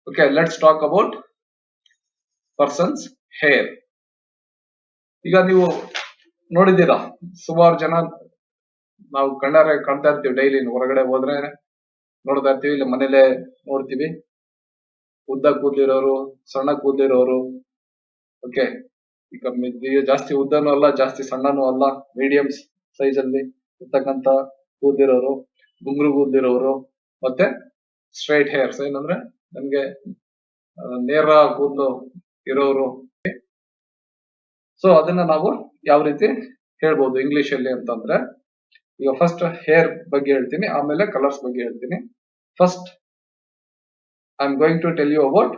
Okay, let's talk about person's hair. ಈಗ ನೀವು ನೋಡಿದ್ದೀರಾ, ಸುಮಾರು ಜನ ನಾವು ಕಾಣ್ತಾ ಇರ್ತೀವಿ, ಡೈಲಿ ಹೊರಗಡೆ ಹೋದ್ರೆ ನೋಡ್ತಾ ಇರ್ತೀವಿ, ಇಲ್ಲ ಮನೇಲೆ ನೋಡ್ತೀವಿ, ಉದ್ದ ಕೂದಲಿರೋರು, ಸಣ್ಣ ಕೂದಲಿರೋರು. ಓಕೆ, ಈಗ ಜಾಸ್ತಿ ಉದ್ದನೂ ಅಲ್ಲ, ಜಾಸ್ತಿ ಸಣ್ಣನೂ ಅಲ್ಲ, ಮೀಡಿಯಂ ಸೈಜ್ ಅಲ್ಲಿ ಇರ್ತಕ್ಕಂತ ಕೂದಲಿರೋರು, ಗುಂಗುರು ಕೂದಲಿರೋರು, ಮತ್ತೆ ಸ್ಟ್ರೈಟ್ ಹೇರ್ಸ್, ಏನಂದ್ರೆ ನಮ್ಗೆ ನೇರ ಕೂದಲು ಇರೋರು. ಸೊ ಅದನ್ನ ನಾವು ಯಾವ ರೀತಿ ಹೇಳ್ಬೋದು ಇಂಗ್ಲಿಷ್ ಅಲ್ಲಿ ಅಂತಂದ್ರೆ, ಈಗ ಫಸ್ಟ್ ಹೇರ್ ಬಗ್ಗೆ ಹೇಳ್ತೀನಿ, ಆಮೇಲೆ ಕಲರ್ಸ್ ಬಗ್ಗೆ ಹೇಳ್ತೀನಿ. First I am going to tell you about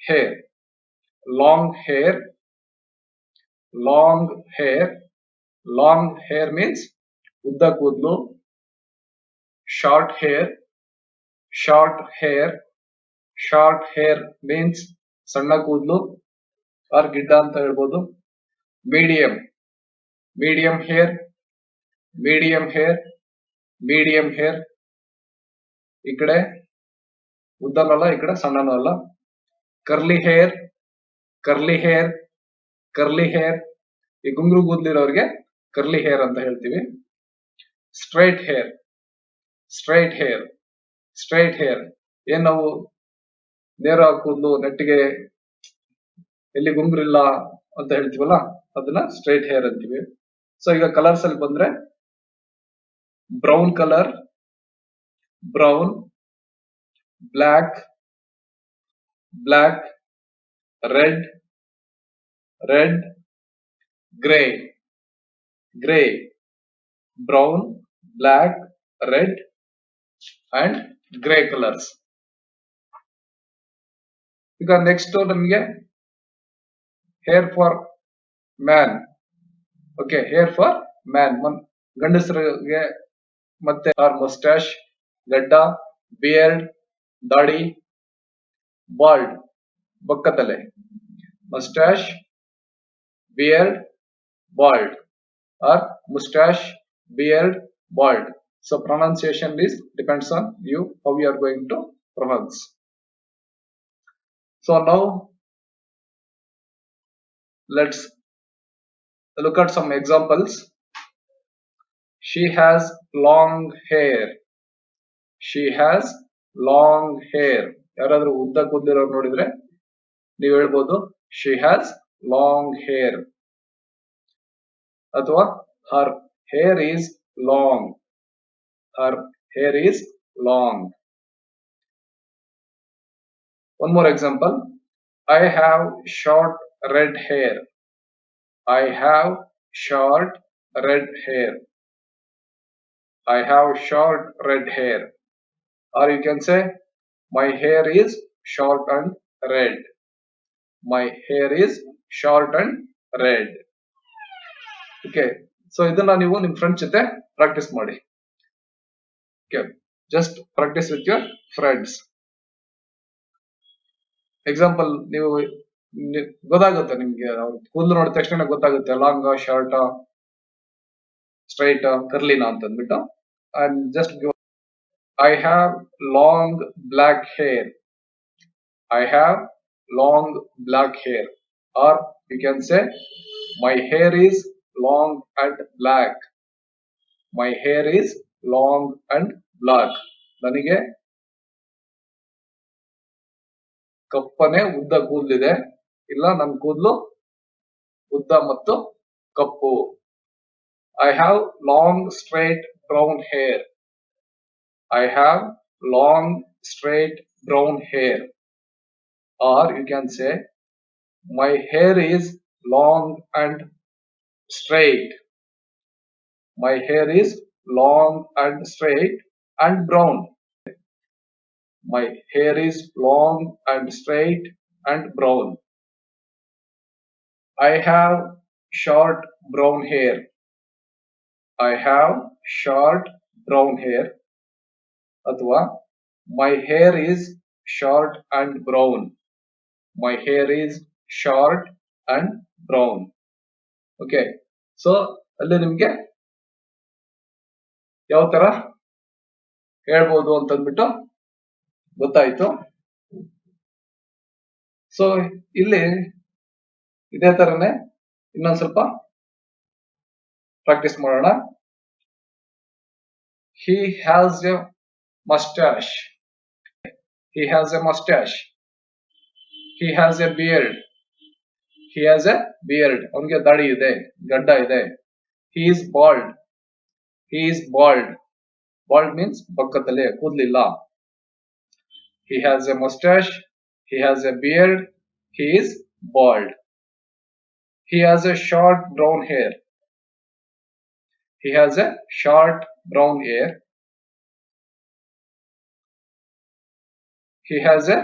hair. Long hair. Long hair. Long hair means ಉದ್ದ ಕೂದಲು. Short hair. Short hair. Short hair means ಸಣ್ಣ ಕೂದಲು ಆರ್ ಗಿಡ್ಡ ಅಂತ ಹೇಳ್ಬೋದು. Medium. Medium hair. Medium hair. Medium hair. ಈ ಕಡೆ ಉದ್ದನೂ ಅಲ್ಲ, ಈ ಕಡೆ ಸಣ್ಣನೂ ಅಲ್ಲ. Curly hair. Curly hair. Curly hair. ಈ ಗುಂಗುರು ಕೂದಲಿರೋರಿಗೆ ಕರ್ಲಿ ಹೇರ್ ಅಂತ ಹೇಳ್ತೀವಿ. Straight hair. Straight hair. Straight hair ಏನ್ ನಾವು ನೇರ ಕೂದಲು, ನೆಟ್ಟಿಗೆ ಎಲ್ಲಿ ಗುಂಗುರಿಲ್ಲ ಅಂತ ಹೇಳ್ತೀವಲ್ಲ, ಅದನ್ನ ಸ್ಟ್ರೈಟ್ ಹೇರ್ ಅಂತೀವಿ. ಸೊ ಈಗ ಕಲರ್ಸ್ ಅಲ್ಲಿ ಬಂದ್ರೆ, brown colour, brown, black, black, red, red, grey, grey, brown, black, red and grey colours. ಈಗ ನೆಕ್ಸ್ಟ್ ನಮಗೆ hair for man. Okay, hair for man, ಗಂಡಸರಿಗೆ ಮತ್ತೆ ಮಸ್ಟಾಶ್, ಗಡ್ಡ, ಬಿಯರ್ಡ್, ದಾಡಿ, ಬಾಲ್ಡ್, ಬಕ್ಕತಲೆ. Moustache, beard, bald, or moustache, beard, bald. So pronunciation is depends on you, how you are going to pronounce. So now let's look at some examples. She has long hair. She has long hair. ಯಾರಾದ್ರೂ ಉದ್ದ ಕೂದಲಿರೋರು ನೋಡಿದ್ರೆ ನೀವು ಹೇಳ್ಬೋದು she has long hair, ಅಥವಾ her hair is long. Her hair is long. One more example. I have short red hair. I have short red hair. I have short red hair. Or you can say my hair is short and red. My hair is short and red. Okay, so ಇದನ್ನ ನೀವು ನಿಮ್ಮ friends ಜೊತೆ practice ಮಾಡಿ. Okay, just practice with your friends. Example ನೀವು ಗೊತ್ತಾಗುತ್ತೆ ನಿಮ್ಗೆ, ಅವ್ರ ಕೂದಲು ನೋಡಿದ ತಕ್ಷಣ ಗೊತ್ತಾಗುತ್ತೆ ಲಾಂಗ್, ಶಾರ್ಟ್, ಸ್ಟ್ರೈಟ್, ಕರ್ಲಿನ ಅಂತ ಅಂದ್ಬಿಟ್ಟು. And just I have long black hair. I have long black hair. Or you can say my hair is long and black. My hair is long and black. ನನಗೆ ಕಪ್ಪನೆ ಉದ್ದ ಕೂದಲಿದೆ, ಇಲ್ಲ ನನ್ನ ಕೂದಲು ಉದ್ದ ಮತ್ತು ಕಪ್ಪು. I have long straight brown hair. I have long straight brown hair. Or you can say my hair is long and straight. My hair is long and straight and brown. My hair is long and straight and brown. I have short brown hair. I have short brown hair. Athwa my hair is short and brown. My hair is short and brown. Okay, so ಅಲ್ಲಿ ನಿಮ್ಗೆ ಯಾವ ತರ ಹೇಳ್ಬೋದು ಅಂತಂದ್ಬಿಟ್ಟು ಗೊತ್ತಾಯ್ತು. So ಇಲ್ಲಿ ಇದೇ ತರನೇ ಇನ್ನೊಂದ್ ಸ್ವಲ್ಪ ಪ್ರಾಕ್ಟೀಸ್ ಮಾಡೋಣ. He has a mustache. He has a mustache. He has a beard. He has a beard. ಅವನಿಗೆ ದಾಡಿ ಇದೆ, ಗಡ್ಡ ಇದೆ. He is bald. He is bald. Bald means ಬಕ್ಕತಲೆ, ಕೂದಲಿಲ್ಲ. He has a mustache. He has a beard. He is bald. He has a short brown hair. He has a short brown hair. He has a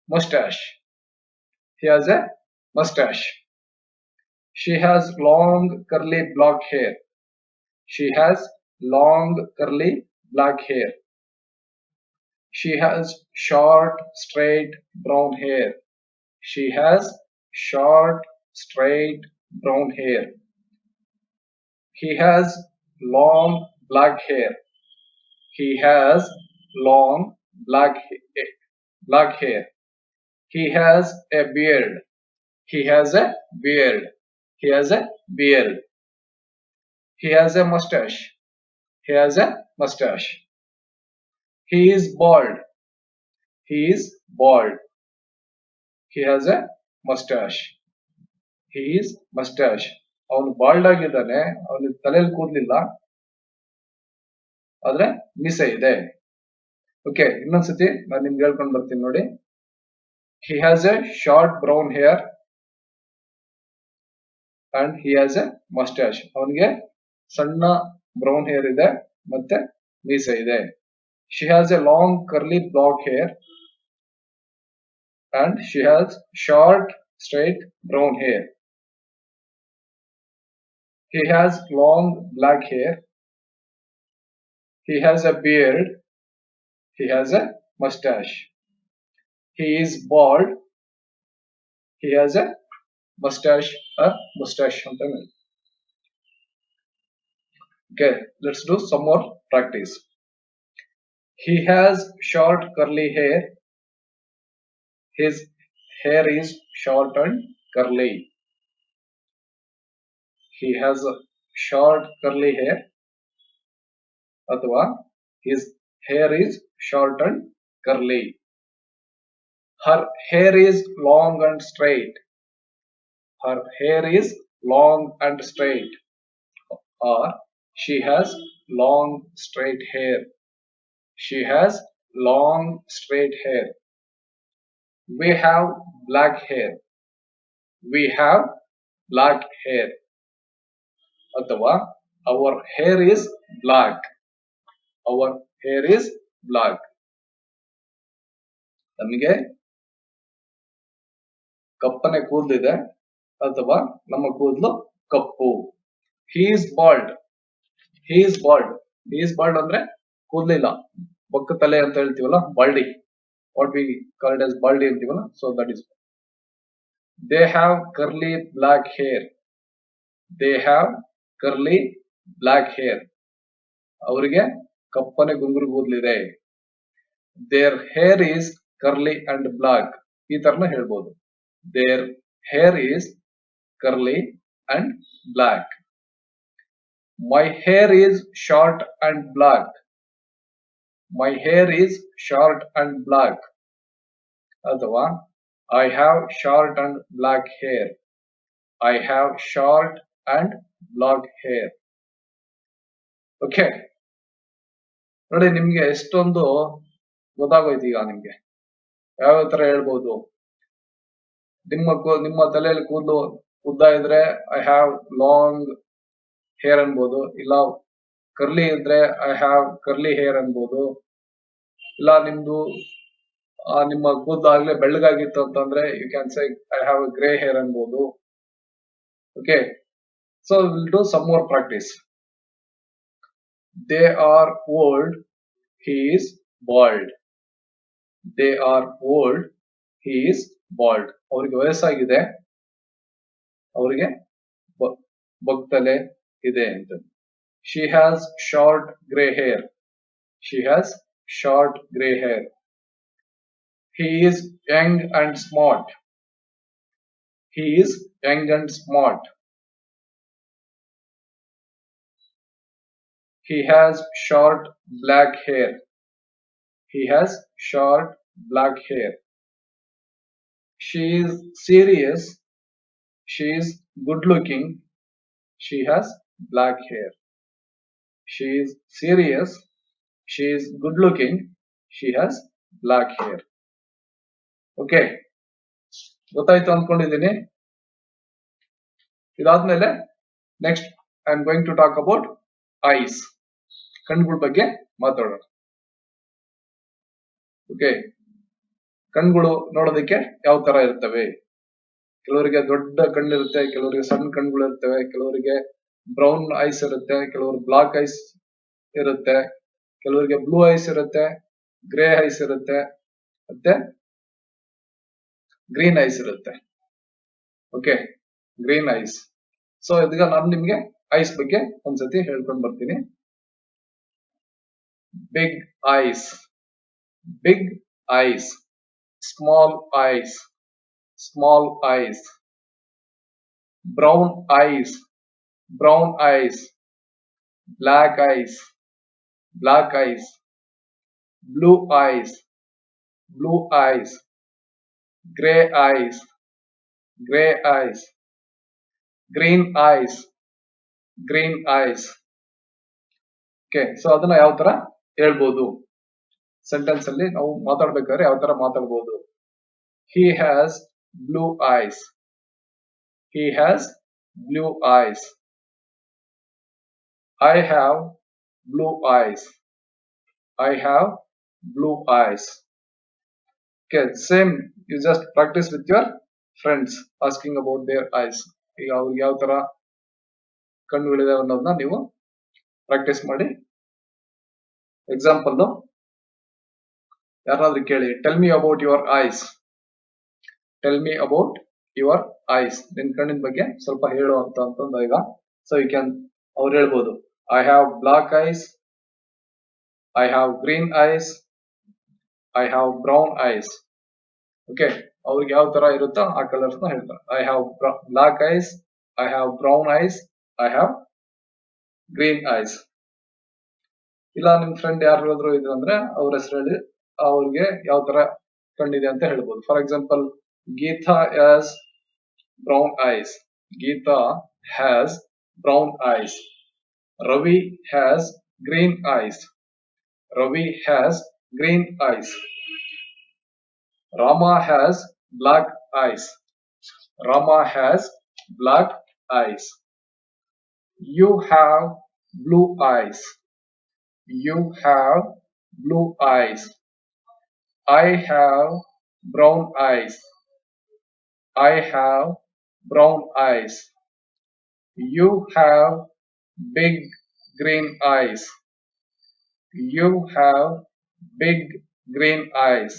mustache. He has a mustache. She has long curly black hair. She has long curly black hair. She has short straight brown hair. She has short straight brown hair. He has long black hair. He has long black hair. He has a beard. He has a beard. He has a beard. He has a mustache. He has a mustache. He is bald. He is bald. He has a mustache. He is mustache. ಅವನು bald ಆಗಿದ್ದಾನೆ, ಅವನಿಗೆ ತಲೆಯಲ್ಲಿ ಕೂದಲಿಲ್ಲ, ಆದ್ರೆ ಮೀಸೆ ಇದೆ. Okay, ಇನ್ನೊಂದ್ಸತಿ ನಾನು ನಿಮ್ಗೆ ಹೇಳ್ಕೊಂಡು ಬರ್ತೀನಿ ನೋಡಿ. He has a short brown hair and he has a mustache. ಅವನಿಗೆ ಸಣ್ಣ ಬ್ರೌನ್ ಹೇರ್ ಇದೆ ಮತ್ತೆ ಮೀಸೆ ಇದೆ. She has a long curly black hair and she has short straight brown hair. He has long black hair. He has a beard. He has a mustache. He is bald. He has a mustache. Okay, let's do some more practice. He has short curly hair. His hair is short and curly. He has a short curly hair. Athwa his hair is short and curly. Her hair is long and straight. Her hair is long and straight. Or she has long straight hair. She has long straight hair. We have black hair. We have black hair. Athwa our hair is black. Our hair is black. ನಮಗೆ ಕಪ್ಪನೆ ಕೂದಲಿದೆ ಅಥವಾ ನಮ್ಮ ಕೂದಲು ಕಪ್ಪು. He is bald. He is bald. He is bald ಅಂದ್ರೆ ಕೂದಲಿಲ್ಲ, ಬೊಕ್ಕ ತಲೆ ಅಂತ ಹೇಳ್ತೀವಲ್ಲ, ಬಾಲ್ಡಿ. What we call it as baldi ಅಂತೀವಲ್ಲ, so that is. They have curly black hair. They have curly black hair. ಅವರಿಗೆ ಕಪ್ಪನೆ ಗುಂಗುರು ಕೂದಲಿದೆ. Their hair is curly and black. ಈ ತರನ ಹೇಳ್ಬೋದು. Their hair is curly and black. My hair is short and black. My hair is short and black. Athwa I have short and black hair. I have short and black hair. Okay, ನೋಡಿ ನಿಮ್ಗೆ ಎಷ್ಟೊಂದು ಗೊತ್ತಾಗೋಯ್ತು ಈಗ. ನಿಮ್ಗೆ ಯಾವ ತರ ಹೇಳ್ಬೋದು. ನಿಮ್ಮ ತಲೆಯಲ್ಲಿ ಕೂದಲು ಉದ್ದ ಇದ್ರೆ ಐ ಹ್ಯಾವ್ ಲಾಂಗ್ ಹೇರ್ ಅನ್ಬೋದು, ಇಲ್ಲ ಕರ್ಲಿ ಇದ್ರೆ ಐ ಹ್ಯಾವ್ ಕರ್ಲಿ ಹೇರ್ ಅನ್ಬೋದು, ಇಲ್ಲ ನಿಮ್ದು ನಿಮ್ಮ ಕೂದಲು ಆಗ್ಲೇ ಬೆಳ್ಳಗಾಗಿತ್ತು ಅಂತಂದ್ರೆ you can say I have grey hair ಅನ್ಬೋದು. Okay, so will do some more practice. They are old. He is bald. They are old. He is bald. ಅವರಿಗೆ ವಯಸ್ಸಾಗಿದೆ, ಅವರಿಗೆ ಬೊಕ್ಕತಲೆ ಇದೆ ಅಂತ. She has short grey hair. She has short grey hair. He is young and smart. He is young and smart. He has short black hair. He has short black hair. She is serious. She is good looking. She has black hair. She is serious. She is good looking. She has black hair. Okay, ಗೊತ್ತಾಯ್ತು ಅನ್ಕೊಂಡಿದ್ದೀನಿ. ಇದಾದ್ಮೇಲೆ next I am going to talk about eyes. ಕಣ್ಗಳ ಬಗ್ಗೆ ಮಾತಾಡೋಣ. Okay, ಕಣ್ಗಳು ನೋಡೋದಕ್ಕೆ ಯಾವ ತರ ಇರ್ತವೆ? ಕೆಲವರಿಗೆ ದೊಡ್ಡ ಕಣ್ಣಿರುತ್ತೆ, ಕೆಲವರಿಗೆ ಸಣ್ಣ ಕಣ್ಗಳು ಇರ್ತವೆ, ಕೆಲವರಿಗೆ ಬ್ರೌನ್ ಐಸ್ ಇರುತ್ತೆ, ಕೆಲವರು ಬ್ಲಾಕ್ ಐಸ್ ಇರುತ್ತೆ, ಕೆಲವರಿಗೆ ಬ್ಲೂ ಐಸ್ ಇರುತ್ತೆ, ಗ್ರೇ ಐಸ್ ಇರುತ್ತೆ, ಮತ್ತೆ ಗ್ರೀನ್ ಐಸ್ ಇರುತ್ತೆ. Okay, green eyes. ಸೊ ಇದೀಗ ನಾನು ನಿಮ್ಗೆ ಐಸ್ ಬಗ್ಗೆ ಒಂದ್ಸತಿ ಹೇಳ್ಕೊಂಡ್ ಬರ್ತೀನಿ. Big eyes, big eyes. Small eyes, small eyes. Brown eyes, brown eyes. Black eyes, black eyes. Blue eyes, blue eyes. Grey eyes, grey eyes. Green eyes, green eyes. Okay, so ಅದನ್ನ ಯಾವ ತರ ಹೇಳ್ಬೋದು? Sentence ಅಲ್ಲಿ ನಾವು ಮಾತಾಡ್ಬೇಕಾದ್ರೆ ಯಾವ ತರ ಮಾತಾಡ್ಬೋದು? He has blue eyes. He has blue eyes. I have blue eyes. I have blue eyes. Okay, same. You just practice with your friends asking about their eyes. ಈಗ ಅವ್ರಿಗೆ ಯಾವ ತರ ಕಣ್ಣುಗಳಿದೆ ಅನ್ನೋದನ್ನ ನೀವು ಪ್ರಾಕ್ಟೀಸ್ ಮಾಡಿ. ಎಕ್ಸಾಂಪಲ್ ಯಾರಾದ್ರೂ ಕೇಳಿ, tell me about your eyes. Tell me about your eyes. ನಿನ್ ಕಣ್ಣಿನ ಬಗ್ಗೆ ಸ್ವಲ್ಪ ಹೇಳು ಅಂತಂದ ಈಗ. ಸೊ ಯು ಕ್ಯಾನ್, ಅವ್ರು ಹೇಳ್ಬೋದು, I have black eyes, I have green eyes, I have brown eyes. Okay, ಅವ್ರಿಗೆ ಯಾವ ತರ ಇರುತ್ತೋ ಆ ಕಲರ್ಸ್ ನ ಹೇಳ್ತಾರೆ. I have black eyes, I have brown eyes, I have green eyes. ಇಲ್ಲ ನಿಮ್ ಫ್ರೆಂಡ್ ಯಾರಾದ್ರೂ ಇದ್ರು ಅಂದ್ರೆ ಅವ್ರ ಹೆಸರು ಹೇಳಿ ಅವ್ರಿಗೆ ಯಾವ ತರ ಕಣ್ಣಿದೆ ಅಂತ ಹೇಳ್ಬೋದು. For example, Geeta has brown eyes. Geeta has brown eyes. Ravi has green eyes. Ravi has green eyes. Rama has black eyes. Rama has black eyes. You have blue eyes. You have blue eyes. I have brown eyes. I have brown eyes. You have big green eyes. You have big green eyes.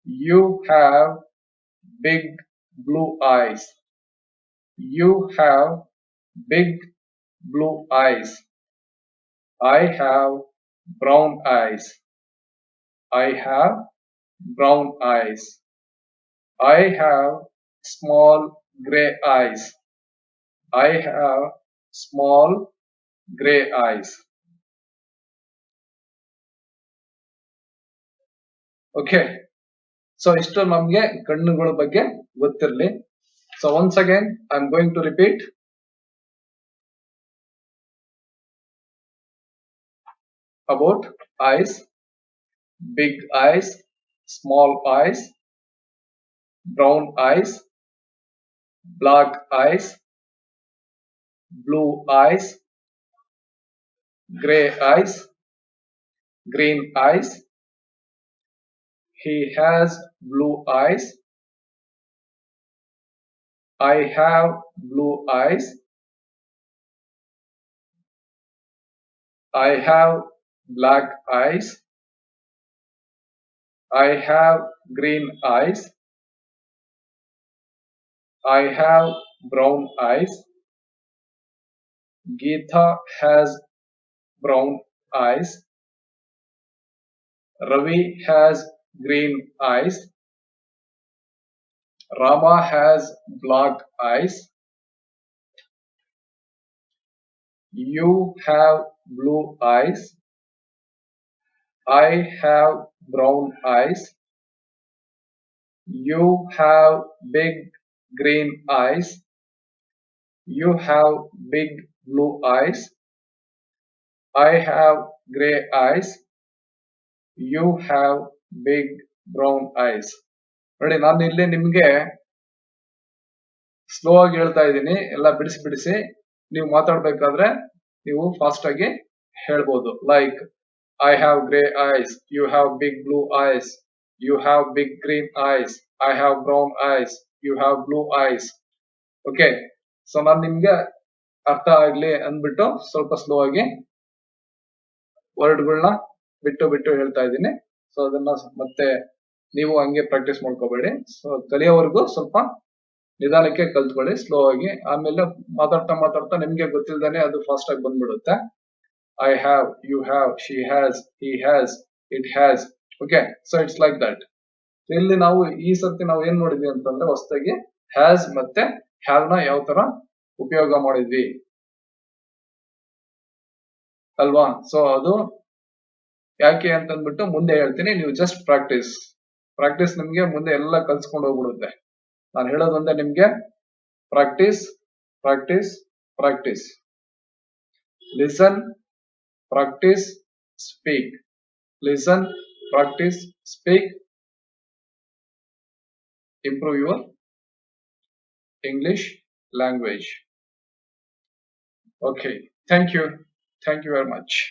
You have big blue eyes. You have big blue eyes. I have brown eyes. I have brown eyes. I have small gray eyes. I have small gray eyes. Okay, so ಇಷ್ಟು ನಮ್ಗೆ ಕಣ್ಣುಗಳ ಬಗ್ಗೆ ಗೊತ್ತಿರಲಿ. So once again I am going to repeat. About eyes: big eyes, small eyes, brown eyes, black eyes, blue eyes, gray eyes, green eyes. He has blue eyes. I have blue eyes. I have black eyes. I have green eyes. I have brown eyes. Geeta has brown eyes. Ravi has green eyes. Rama has black eyes. You have blue eyes. I have brown eyes. You have big green eyes. You have big blue eyes. I have grey eyes. You have big brown eyes. ನೋಡಿ, ನಾನು ಇಲ್ಲಿ ನಿಮ್ಗೆ slow ಆಗಿ ಹೇಳ್ತಾ ಇದ್ದೀನಿ, ಎಲ್ಲ ಬಿಡಿಸಿ ಬಿಡಿಸಿ. ನೀವು ಮಾತಾಡ್ಬೇಕಾದ್ರೆ ನೀವು ಫಾಸ್ಟ್ ಆಗಿ ಹೇಳ್ಬೋದು. Like, I have grey eyes. You have big blue eyes. You have big green eyes. I have brown eyes. You have blue eyes. Okay, so ನಾನು ನಿಮ್ಗೆ ಅರ್ಥ ಆಗ್ಲಿ ಅಂದ್ಬಿಟ್ಟು ಸ್ವಲ್ಪ ಸ್ಲೋ ಆಗಿ ವರ್ಡ್ಗಳನ್ನ ಬಿಟ್ಟು ಬಿಟ್ಟು ಹೇಳ್ತಾ ಇದ್ದೀನಿ. ಸೊ ಅದನ್ನ ಮತ್ತೆ ನೀವು ಹಂಗೆ ಪ್ರಾಕ್ಟೀಸ್ ಮಾಡ್ಕೋಬೇಡಿ. ಸೊ ಕಲಿಯೋವರೆಗೂ ಸ್ವಲ್ಪ ನಿಧಾನಕ್ಕೆ ಕಲ್ತ್ಕೊಳ್ಳಿ, ಸ್ಲೋ ಆಗಿ. ಆಮೇಲೆ ಮಾತಾಡ್ತಾ ಮಾತಾಡ್ತಾ ನಿಮ್ಗೆ ಗೊತ್ತಿಲ್ದಾನೆ ಅದು ಫಾಸ್ಟ್ ಆಗಿ ಬಂದ್ಬಿಡುತ್ತೆ. I have, you have, she has, he has, it has. Okay, so it's like that. ಇಲ್ಲಿ ನಾವು ಈ ಸರ್ತಿ ನಾವು ಏನ್ ನೋಡಿದ್ವಿ ಅಂತಂದ್ರೆ ಹೊಸದಾಗಿ ಹ್ಯಾಸ್ ಮತ್ತೆ ಹ್ಯಾವ್ ನ ಯಾವ ತರ ಉಪಯೋಗ ಮಾಡಿದ್ವಿ ಅಲ್ವಾ. ಸೊ ಅದು ಯಾಕೆ ಅಂತಂದ್ಬಿಟ್ಟು ಮುಂದೆ ಹೇಳ್ತೀನಿ. ನೀವು ಜಸ್ಟ್ ಪ್ರಾಕ್ಟೀಸ್ ನಿಮ್ಗೆ ಮುಂದೆ ಎಲ್ಲ ಕಲ್ಸ್ಕೊಂಡು ಹೋಗ್ಬಿಡುತ್ತೆ. ನಾನು ಹೇಳೋದೊಂದೇ ನಿಮ್ಗೆ, practice practice practice. Listen, practice, speak. Listen, practice, speak. Improve your English language. Okay, thank you very much.